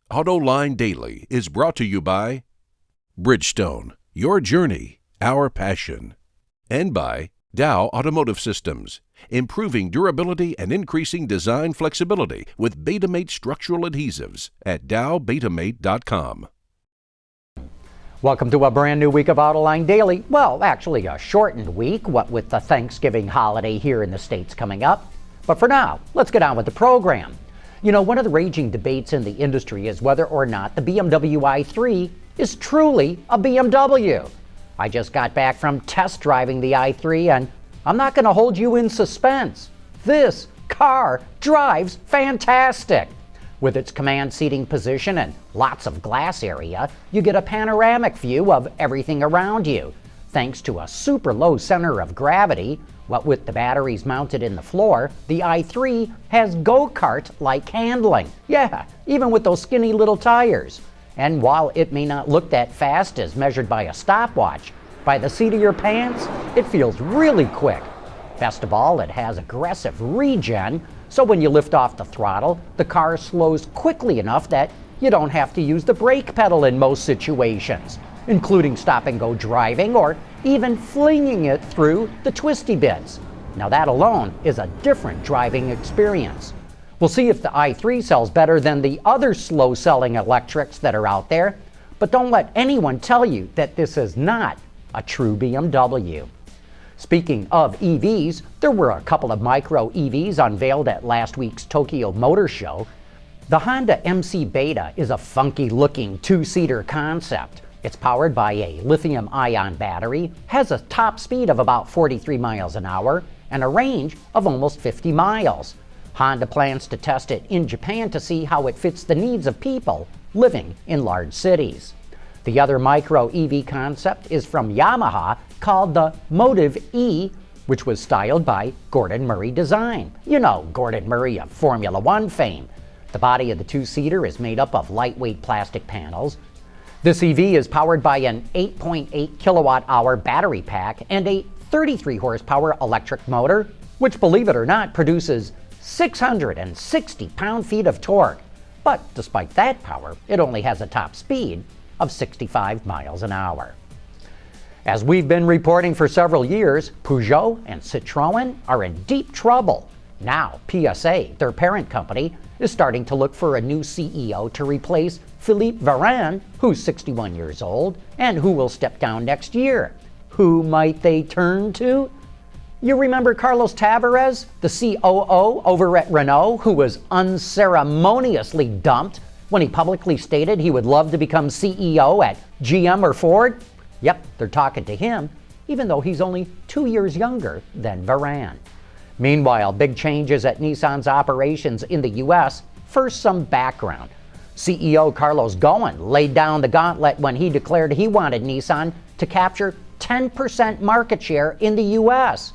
Autoline Daily is brought to you by Bridgestone, your journey, our passion, and by Dow Automotive Systems, improving durability and increasing design flexibility with Betamate structural adhesives at dowbetamate.com. Welcome to a brand new week of Autoline Daily. Well, actually a shortened week, what with the Thanksgiving holiday here in the States coming up. But for now, let's get on with the program. You know, one of the raging debates in the industry is whether or not the BMW i3 is truly a BMW. I just got back from test driving the i3 and I'm not going to hold you in suspense. This car drives fantastic. With its command seating position and lots of glass area, you get a panoramic view of everything around you. Thanks to a super low center of gravity, what with the batteries mounted in the floor, the i3 has go-kart-like handling. Yeah, even with those skinny little tires. And while it may not look that fast as measured by a stopwatch, by the seat of your pants, it feels really quick. Best of all, it has aggressive regen, so when you lift off the throttle, the car slows quickly enough that you don't have to use the brake pedal in most situations, including stop-and-go driving or even flinging it through the twisty bits. Now that alone is a different driving experience. We'll see if the i3 sells better than the other slow-selling electrics that are out there, but don't let anyone tell you that this is not a true BMW. Speaking of EVs, there were a couple of micro EVs unveiled at last week's Tokyo Motor Show. The Honda MC Beta is a funky-looking two-seater concept. It's powered by a lithium-ion battery, has a top speed of about 43 miles an hour, and a range of almost 50 miles. Honda plans to test it in Japan to see how it fits the needs of people living in large cities. The other micro EV concept is from Yamaha called the MOTIV.e, which was styled by Gordon Murray Design. You know Gordon Murray of Formula One fame. The body of the two-seater is made up of lightweight plastic panels. This EV is powered by an 8.8 kilowatt-hour battery pack and a 33 horsepower electric motor, which, believe it or not, produces 660 pound-feet of torque. But despite that power, it only has a top speed of 65 miles an hour. As we've been reporting for several years, Peugeot and Citroën are in deep trouble. Now, PSA, their parent company, is starting to look for a new CEO to replace Philippe Varenne, who's 61 years old, and who will step down next year. Who might they turn to? You remember Carlos Tavares, the COO over at Renault, who was unceremoniously dumped when he publicly stated he would love to become CEO at GM or Ford? Yep, they're talking to him, even though he's only 2 years younger than Varenne. Meanwhile, big changes at Nissan's operations in the U.S. First, some background. CEO Carlos Ghosn laid down the gauntlet when he declared he wanted Nissan to capture 10% market share in the U.S.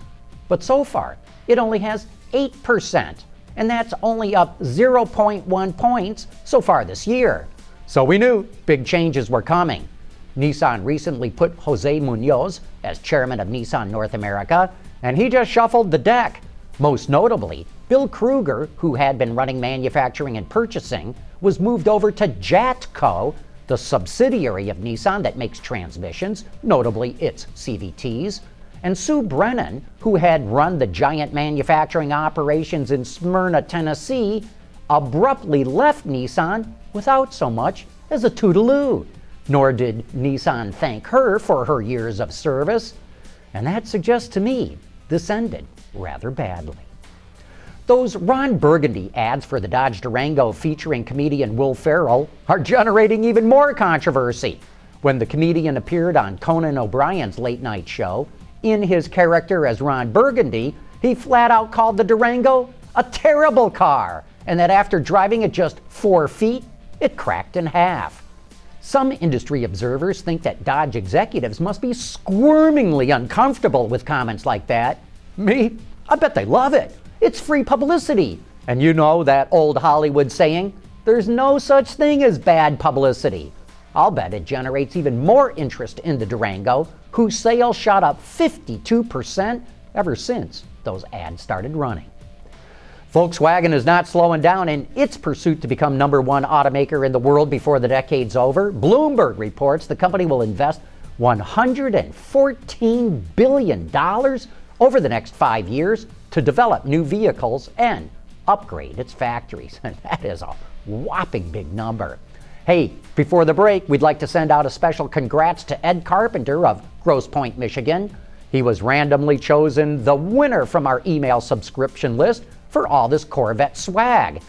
But so far, it only has 8%, and that's only up 0.1 points so far this year. So we knew big changes were coming. Nissan recently put Jose Munoz as chairman of Nissan North America, and he just shuffled the deck. Most notably, Bill Kruger, who had been running manufacturing and purchasing, was moved over to Jatco, the subsidiary of Nissan that makes transmissions, notably its CVTs. And Sue Brennan, who had run the giant manufacturing operations in Smyrna, Tennessee, abruptly left Nissan without so much as a toodaloo. Nor did Nissan thank her for her years of service. And that suggests to me this ended rather badly. Those Ron Burgundy ads for the Dodge Durango featuring comedian Will Ferrell are generating even more controversy. When the comedian appeared on Conan O'Brien's late night show, in his character as Ron Burgundy, he flat out called the Durango a terrible car, and that after driving it just 4 feet, it cracked in half. Some industry observers think that Dodge executives must be squirmingly uncomfortable with comments like that. Me? I bet they love it. It's free publicity. And you know that old Hollywood saying, there's no such thing as bad publicity. I'll bet it generates even more interest in the Durango, whose sales shot up 52% ever since those ads started running. Volkswagen is not slowing down in its pursuit to become #1 automaker in the world before the decade's over. Bloomberg reports the company will invest $114 billion over the next 5 years to develop new vehicles and upgrade its factories. And that is a whopping big number. Hey, before the break, we'd like to send out a special congrats to Ed Carpenter of Grosse Pointe, Michigan. He was randomly chosen the winner from our email subscription list for all this Corvette swag.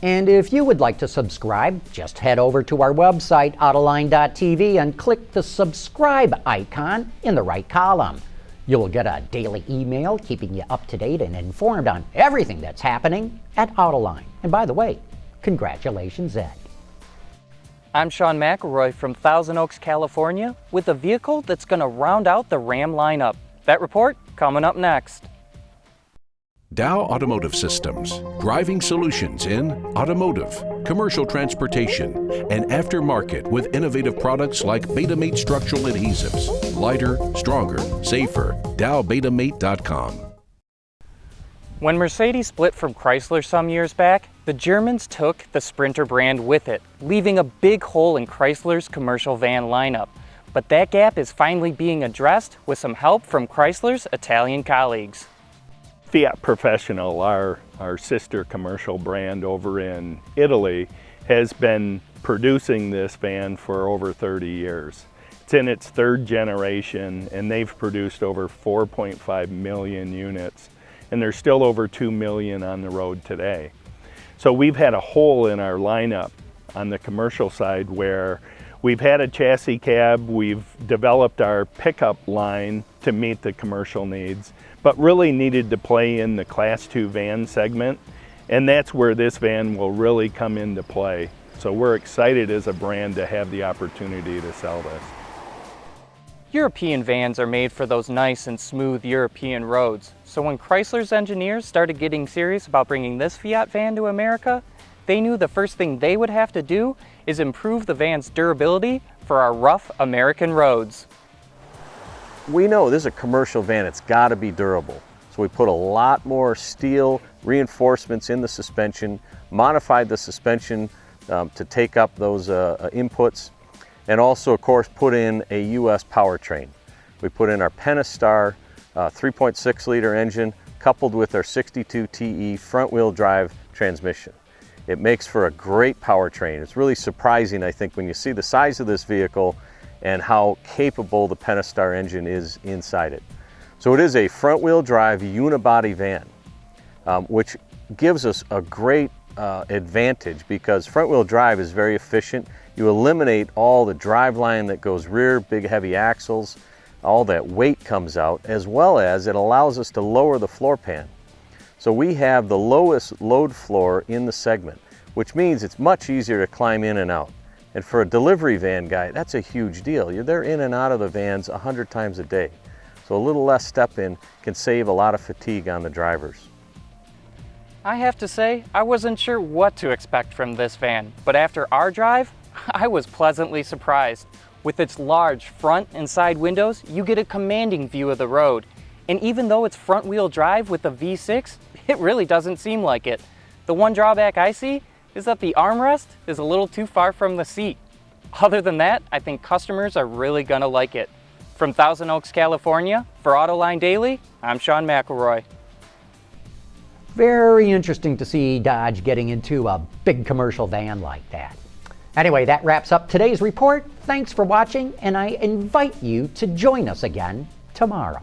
And if you would like to subscribe, just head over to our website, Autoline.tv, and click the subscribe icon in the right column. You'll get a daily email keeping you up to date and informed on everything that's happening at Autoline. And by the way, congratulations, Ed. I'm Sean McElroy from Thousand Oaks, California, with a vehicle that's going to round out the Ram lineup. That report coming up next. Dow Automotive Systems, driving solutions in automotive, commercial transportation, and aftermarket with innovative products like Betamate structural adhesives. Lighter, stronger, safer. DowBetamate.com. When Mercedes split from Chrysler some years back, the Germans took the Sprinter brand with it, leaving a big hole in Chrysler's commercial van lineup. But that gap is finally being addressed with some help from Chrysler's Italian colleagues. Fiat Professional, our sister commercial brand over in Italy, has been producing this van for over 30 years. It's in its third generation, and they've produced over 4.5 million units, and there's still over 2 million on the road today. So we've had a hole in our lineup on the commercial side where we've had a chassis cab, we've developed our pickup line to meet the commercial needs, but really needed to play in the Class 2 van segment, and that's where this van will really come into play. So we're excited as a brand to have the opportunity to sell this. European vans are made for those nice and smooth European roads, so when Chrysler's engineers started getting serious about bringing this Fiat van to America, they knew the first thing they would have to do is improve the van's durability for our rough American roads. We know this is a commercial van, it's got to be durable. So we put a lot more steel reinforcements in the suspension, modified the suspension to take up those inputs, and also of course put in a US powertrain. We put in our Pentastar 3.6 liter engine coupled with our 62TE front wheel drive transmission. It makes for a great powertrain. It's really surprising, I think, when you see the size of this vehicle and how capable the Pentastar engine is inside it. So it is a front wheel drive unibody van, which gives us a great advantage because front wheel drive is very efficient. You eliminate all the drive line that goes rear, big heavy axles, all that weight comes out, as well as it allows us to lower the floor pan. So we have the lowest load floor in the segment, which means it's much easier to climb in and out. And for a delivery van guy, that's a huge deal. They're in and out of the vans 100 times a day. So a little less step in can save a lot of fatigue on the drivers. I have to say, I wasn't sure what to expect from this van, but after our drive, I was pleasantly surprised. With its large front and side windows, you get a commanding view of the road. And even though it's front wheel drive with a V6, it really doesn't seem like it. The one drawback I see is that the armrest is a little too far from the seat. Other than that, I think customers are really gonna like it. From Thousand Oaks, California, for Autoline Daily, I'm Sean McElroy. Very interesting to see Dodge getting into a big commercial van like that. Anyway, that wraps up today's report. Thanks for watching, and I invite you to join us again tomorrow.